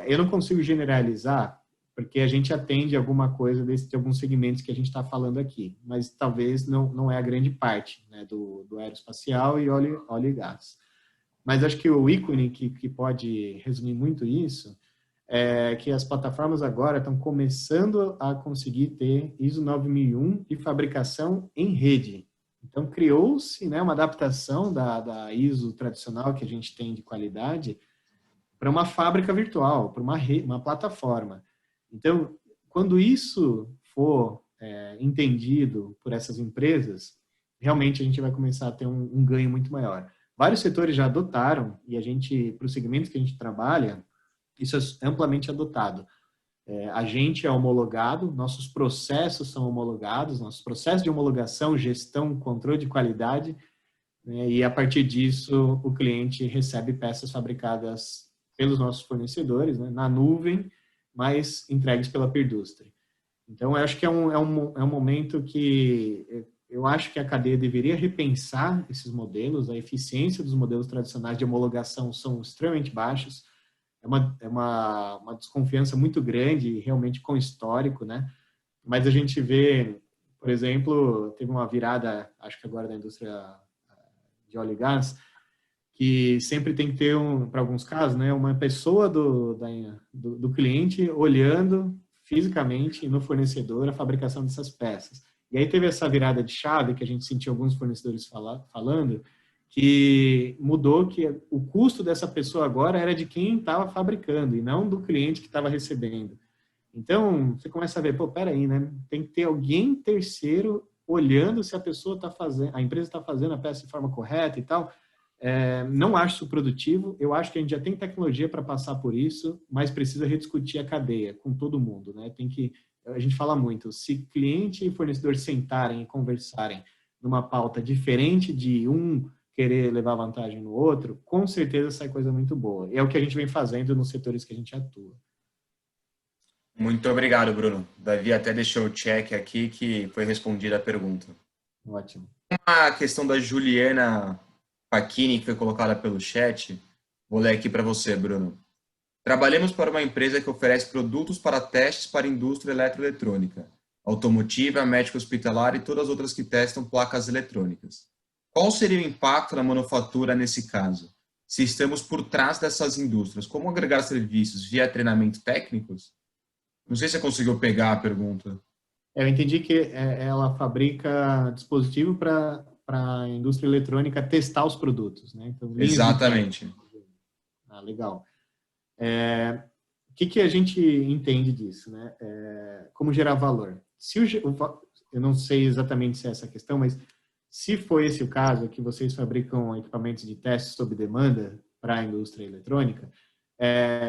Eu não consigo generalizar, porque a gente atende alguma coisa de alguns segmentos que a gente está falando aqui, mas talvez não é a grande parte, né, do aeroespacial e óleo e gás. Mas acho que o ícone que pode resumir muito isso é que as plataformas agora estão começando a conseguir ter ISO 9001 de fabricação em rede. Então, criou-se, né, uma adaptação da ISO tradicional que a gente tem de qualidade para uma fábrica virtual, para uma plataforma. Então, quando isso for entendido por essas empresas, realmente a gente vai começar a ter um ganho muito maior. Vários setores já adotaram, e a gente, para os segmentos que a gente trabalha, isso é amplamente adotado. A gente é homologado, nossos processos são homologados, nossos processos de homologação, gestão, controle de qualidade, né, e a partir disso o cliente recebe peças fabricadas pelos nossos fornecedores, né, na nuvem, mas entregues pela Peerdustry. Então, eu acho que é um momento que eu acho que a cadeia deveria repensar esses modelos, a eficiência dos modelos tradicionais de homologação são extremamente baixos, é uma desconfiança muito grande, realmente com histórico, né? Mas a gente vê, por exemplo, teve uma virada, acho que agora da indústria de óleo e gás, que sempre tem que ter, para alguns casos, né, uma pessoa do cliente olhando fisicamente no fornecedor a fabricação dessas peças. E aí teve essa virada de chave que a gente sentiu alguns fornecedores falando, que mudou que o custo dessa pessoa agora era de quem estava fabricando e não do cliente que estava recebendo. Então, você começa a ver, peraí, né? Tem que ter alguém terceiro olhando se a pessoa está fazendo, a empresa está fazendo a peça de forma correta e tal. Não acho isso produtivo, eu acho que a gente já tem tecnologia para passar por isso, mas precisa rediscutir a cadeia com todo mundo, né? A gente fala muito, se cliente e fornecedor sentarem e conversarem numa pauta diferente de um querer levar vantagem no outro, com certeza sai coisa muito boa. E é o que a gente vem fazendo nos setores que a gente atua. Muito obrigado, Bruno. Davi até deixou o check aqui que foi respondida a pergunta. Ótimo. A questão da Juliana Pacchini, que foi colocada pelo chat, vou ler aqui para você, Bruno. Trabalhamos para uma empresa que oferece produtos para testes para a indústria eletroeletrônica, automotiva, médico hospitalar e todas as outras que testam placas eletrônicas. Qual seria o impacto na manufatura nesse caso? Se estamos por trás dessas indústrias, como agregar serviços via treinamento técnicos? Não sei se você conseguiu pegar a pergunta. Eu entendi que ela fabrica dispositivo para a indústria eletrônica testar os produtos, né? Então, exatamente. Legal. O que a gente entende disso, né? Como gerar valor? Eu não sei exatamente se é essa a questão, mas se for esse o caso, que vocês fabricam equipamentos de teste sob demanda para a indústria eletrônica,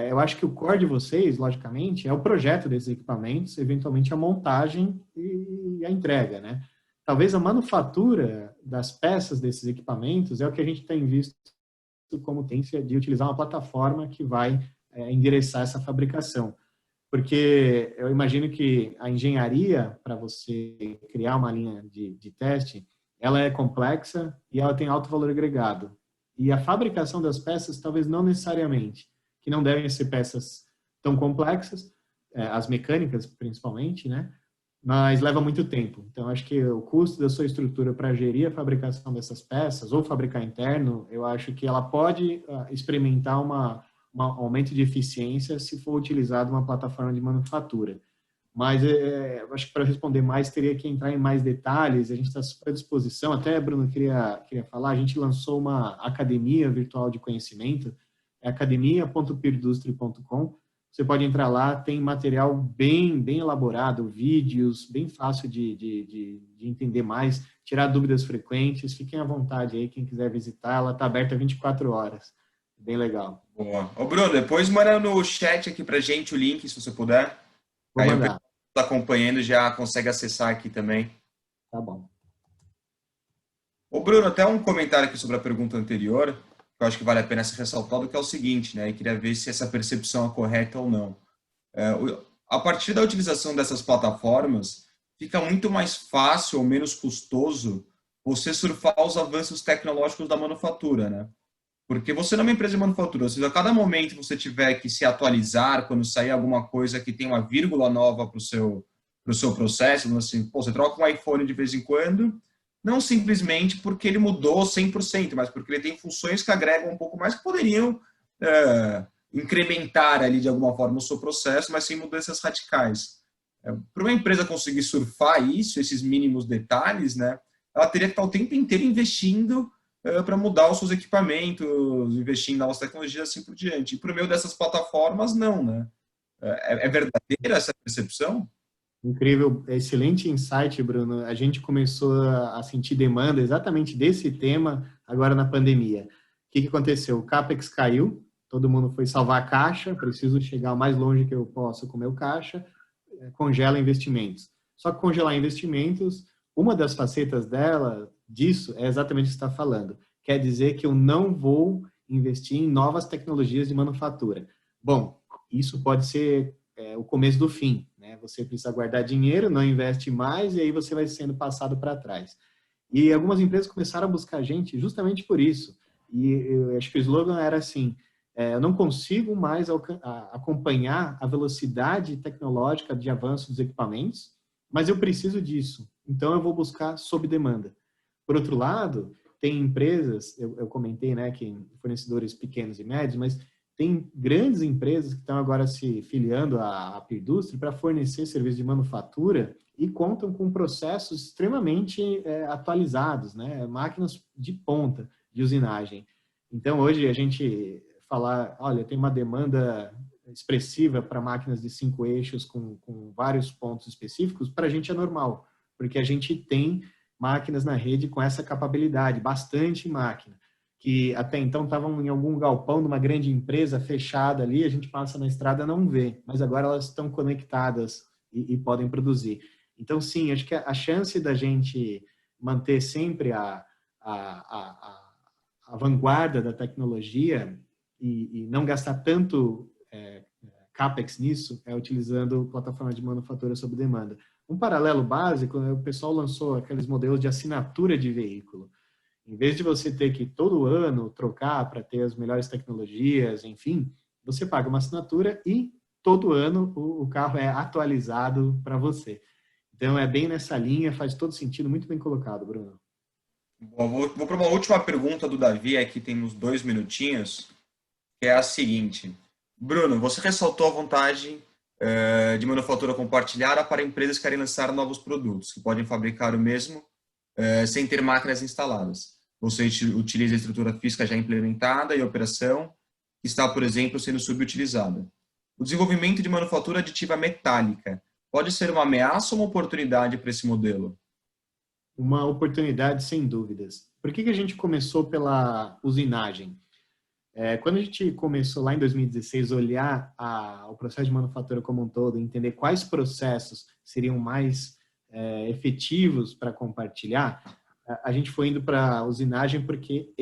eu acho que o core de vocês, logicamente, é o projeto desses equipamentos, eventualmente a montagem e a entrega, né? talvez a manufatura das peças desses equipamentos é o que a gente tem visto como tendência de utilizar uma plataforma que vai endereçar essa fabricação. Porque eu imagino que a engenharia, para você criar uma linha de teste, ela é complexa e ela tem alto valor agregado. E a fabricação das peças, talvez não necessariamente, que não devem ser peças tão complexas, as mecânicas principalmente, né? Mas leva muito tempo. Então, acho que o custo da sua estrutura para gerir a fabricação dessas peças, ou fabricar interno, eu acho que ela pode experimentar um aumento de eficiência se for utilizado uma plataforma de manufatura. Mas acho que para responder mais, teria que entrar em mais detalhes. A gente está super à disposição. Até, Bruno, queria falar, a gente lançou uma academia virtual de conhecimento, é academia.peerdustry.com. Você pode entrar lá, tem material bem elaborado, vídeos, bem fácil de entender mais, tirar dúvidas frequentes. Fiquem à vontade aí, quem quiser visitar, ela está aberta 24 horas. Bem legal. Boa. Ô, Bruno, depois manda no chat aqui pra gente o link, se você puder. Vou Aí o mandar. pessoal que está acompanhando já consegue acessar aqui também. Tá bom. Ô, Bruno, até um comentário aqui sobre a pergunta anterior, que eu acho que vale a pena ser ressaltado, que é o seguinte, né? Eu queria ver se essa percepção é correta ou não. A partir da utilização dessas plataformas, fica muito mais fácil ou menos custoso você surfar os avanços tecnológicos da manufatura, né? Porque você não é uma empresa de manufatura, ou seja, a cada momento você tiver que se atualizar, quando sair alguma coisa que tem uma vírgula nova para o seu processo, assim, pô, você troca um iPhone de vez em quando, não simplesmente porque ele mudou 100%, mas porque ele tem funções que agregam um pouco mais que poderiam incrementar ali de alguma forma o seu processo, mas sem mudanças radicais. Para uma empresa conseguir surfar isso, esses mínimos detalhes, né, ela teria que estar o tempo inteiro investindo para mudar os seus equipamentos, investir em novas tecnologias, assim por diante. E por meio dessas plataformas, não, né? É verdadeira essa percepção? Incrível, excelente insight, Bruno. A gente começou a sentir demanda exatamente desse tema agora na pandemia. O que aconteceu? O CAPEX caiu, todo mundo foi salvar a caixa, preciso chegar o mais longe que eu posso com o meu caixa, congela investimentos. Só que congelar investimentos, uma das facetas disso é exatamente o que você está falando. Quer dizer que eu não vou investir em novas tecnologias de manufatura. Bom, isso pode ser o começo do fim, né? Você precisa guardar dinheiro, não investe mais e aí você vai sendo passado para trás. E algumas empresas começaram a buscar a gente justamente por isso. E eu acho que o slogan era assim: eu não consigo mais acompanhar a velocidade tecnológica de avanço dos equipamentos, mas eu preciso disso. Então eu vou buscar sob demanda. Por outro lado, tem empresas, eu comentei, né, que fornecedores pequenos e médios, mas tem grandes empresas que estão agora se filiando à Peerdustry para fornecer serviços de manufatura e contam com processos extremamente atualizados, né? Máquinas de ponta de usinagem. Então, hoje a gente falar, olha, tem uma demanda expressiva para máquinas de 5 eixos com vários pontos específicos, para a gente é normal, porque a gente tem máquinas na rede com essa capacidade, bastante máquina que até então estavam em algum galpão de uma grande empresa fechada ali, a gente passa na estrada e não vê, mas agora elas estão conectadas e podem produzir. Então, sim, acho que a chance da gente manter sempre a vanguarda da tecnologia e não gastar tanto CAPEX nisso é utilizando plataformas de manufatura sob demanda. Um paralelo básico, o pessoal lançou aqueles modelos de assinatura de veículo. Em vez de você ter que todo ano trocar para ter as melhores tecnologias, enfim, você paga uma assinatura e todo ano o carro é atualizado para você. Então é bem nessa linha, faz todo sentido, muito bem colocado, Bruno. Bom, vou para uma última pergunta do Davi, aqui temos 2 minutinhos, que é a seguinte. Bruno, você ressaltou a vantagem de manufatura compartilhada para empresas que querem lançar novos produtos, que podem fabricar o mesmo sem ter máquinas instaladas. Você utiliza a estrutura física já implementada e operação, que está, por exemplo, sendo subutilizada. O desenvolvimento de manufatura aditiva metálica pode ser uma ameaça ou uma oportunidade para esse modelo? Uma oportunidade, sem dúvidas. Por que a gente começou pela usinagem? Quando a gente começou lá em 2016 a olhar o processo de manufatura como um todo, entender quais processos seriam mais efetivos para compartilhar, a gente foi indo para a usinagem porque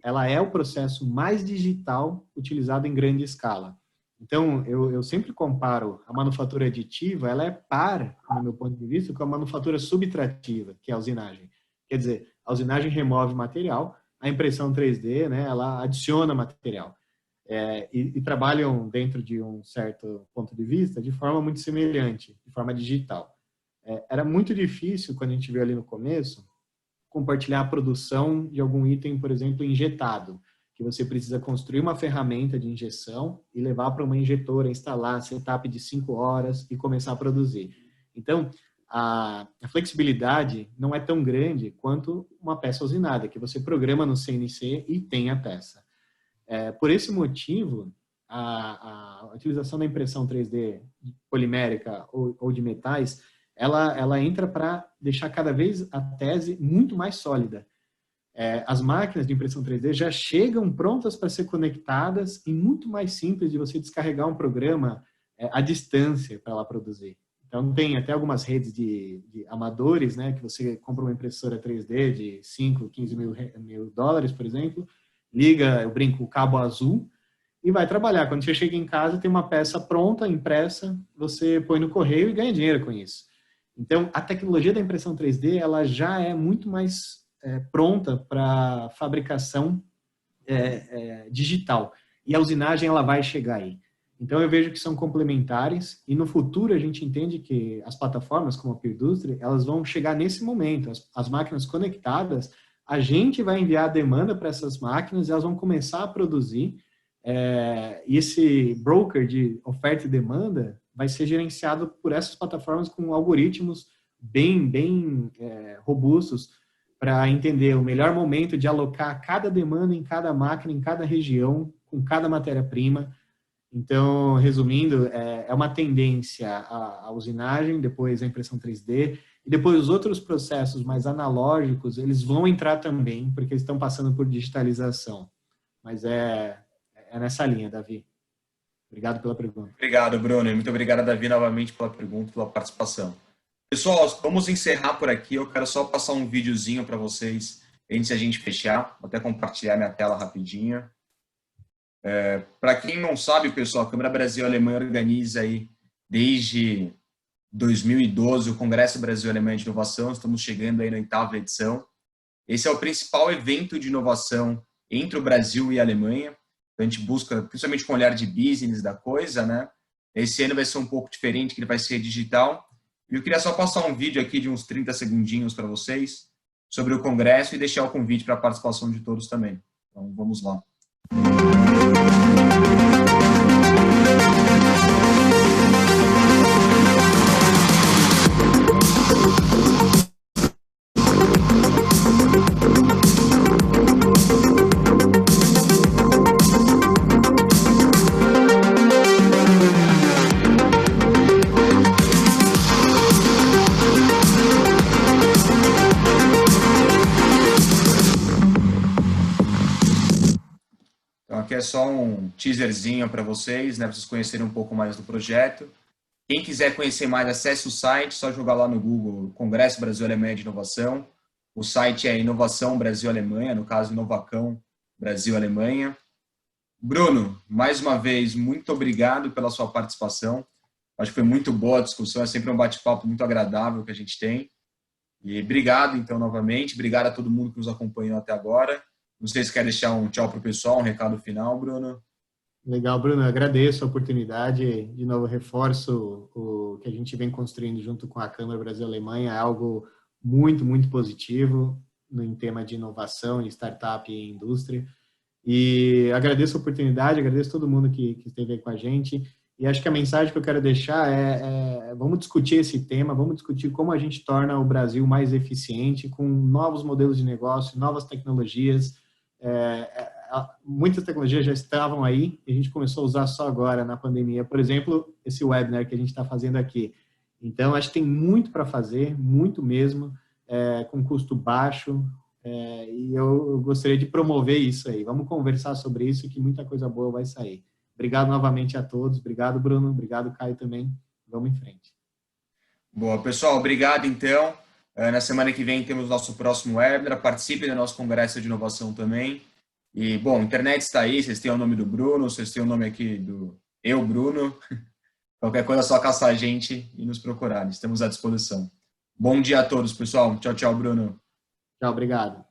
ela é o processo mais digital utilizado em grande escala. Então, eu sempre comparo a manufatura aditiva, ela é par, no meu ponto de vista, com a manufatura subtrativa, que é a usinagem. Quer dizer, a usinagem remove material, a impressão 3D, né, ela adiciona material. E trabalham dentro de um certo ponto de vista de forma muito semelhante, de forma digital. Era muito difícil, quando a gente viu ali no começo, compartilhar a produção de algum item, por exemplo, injetado, que você precisa construir uma ferramenta de injeção e levar para uma injetora, instalar, setup de 5 horas e começar a produzir. Então, a flexibilidade não é tão grande quanto uma peça usinada, que você programa no CNC e tem a peça. Por esse motivo, a utilização da impressão 3D polimérica ou de metais, ela entra para deixar cada vez a tese muito mais sólida. As máquinas de impressão 3D já chegam prontas para ser conectadas e muito mais simples de você descarregar um programa à distância para ela produzir. Então, tem até algumas redes de amadores, né, que você compra uma impressora 3D de 5, 15 mil dólares, por exemplo, liga, eu brinco, o cabo azul e vai trabalhar. Quando você chega em casa, tem uma peça pronta, impressa, você põe no correio e ganha dinheiro com isso. Então, a tecnologia da impressão 3D, ela já é muito mais pronta para fabricação digital. E a usinagem, ela vai chegar aí. Então, eu vejo que são complementares e no futuro a gente entende que as plataformas como a PeerDustry, elas vão chegar nesse momento. As máquinas conectadas, a gente vai enviar a demanda para essas máquinas e elas vão começar a produzir. E esse broker de oferta e demanda vai ser gerenciado por essas plataformas com algoritmos bem robustos para entender o melhor momento de alocar cada demanda em cada máquina, em cada região, com cada matéria-prima. Então, resumindo, é uma tendência à usinagem, depois a impressão 3D, e depois os outros processos mais analógicos, eles vão entrar também, porque eles estão passando por digitalização. Mas é nessa linha, Davi. Obrigado pela pergunta. Obrigado, Bruno. E muito obrigado, Davi, novamente pela pergunta, pela participação. Pessoal, vamos encerrar por aqui. Eu quero só passar um videozinho para vocês antes de a gente fechar. Vou até compartilhar minha tela rapidinho. Para quem não sabe, pessoal, a Câmara Brasil-Alemanha organiza aí desde 2012 o Congresso Brasil-Alemanha de Inovação. Estamos chegando aí na 8ª edição. Esse é o principal evento de inovação entre o Brasil e a Alemanha. A gente busca, principalmente com o olhar de business da coisa, né? Esse ano vai ser um pouco diferente, que ele vai ser digital. E eu queria só passar um vídeo aqui de uns 30 segundinhos para vocês sobre o Congresso e deixar o convite para a participação de todos também. Então, vamos lá. Aqui é só um teaserzinho para vocês, né, para vocês conhecerem um pouco mais do projeto. Quem quiser conhecer mais, acesse o site, só jogar lá no Google Congresso Brasil-Alemanha de Inovação. O site é Inovação Brasil-Alemanha, no caso Inovacão Brasil-Alemanha. Bruno, mais uma vez, muito obrigado pela sua participação. Acho que foi muito boa a discussão, é sempre um bate-papo muito agradável que a gente tem. E obrigado, então, novamente. Obrigado a todo mundo que nos acompanhou até agora. Não sei se quer deixar um tchau para o pessoal, um recado final, Bruno. Legal, Bruno. Eu agradeço a oportunidade. De novo, reforço o que a gente vem construindo junto com a Câmara Brasil-Alemanha. É algo muito, muito positivo em tema de inovação, em startup e indústria. E agradeço a oportunidade, agradeço todo mundo que esteve aí com a gente. E acho que a mensagem que eu quero deixar vamos discutir esse tema, vamos discutir como a gente torna o Brasil mais eficiente com novos modelos de negócio, novas tecnologias. Muitas tecnologias já estavam aí e a gente começou a usar só agora na pandemia. Por exemplo, esse webinar que a gente está fazendo aqui. Então, acho que tem muito para fazer, muito mesmo, com custo baixo, e eu gostaria de promover isso aí. Vamos conversar sobre isso, que muita coisa boa vai sair. Obrigado novamente a todos. Obrigado, Bruno. Obrigado, Caio, também. Vamos em frente. Boa, pessoal, obrigado então. Na semana que vem temos nosso próximo webinar. Participe do nosso congresso de inovação também. E, bom, a internet está aí, vocês têm o nome do Bruno, vocês têm o nome aqui do eu, Bruno. Qualquer coisa é só caçar a gente e nos procurar. Estamos à disposição. Bom dia a todos, pessoal. Tchau, tchau, Bruno. Tchau, obrigado.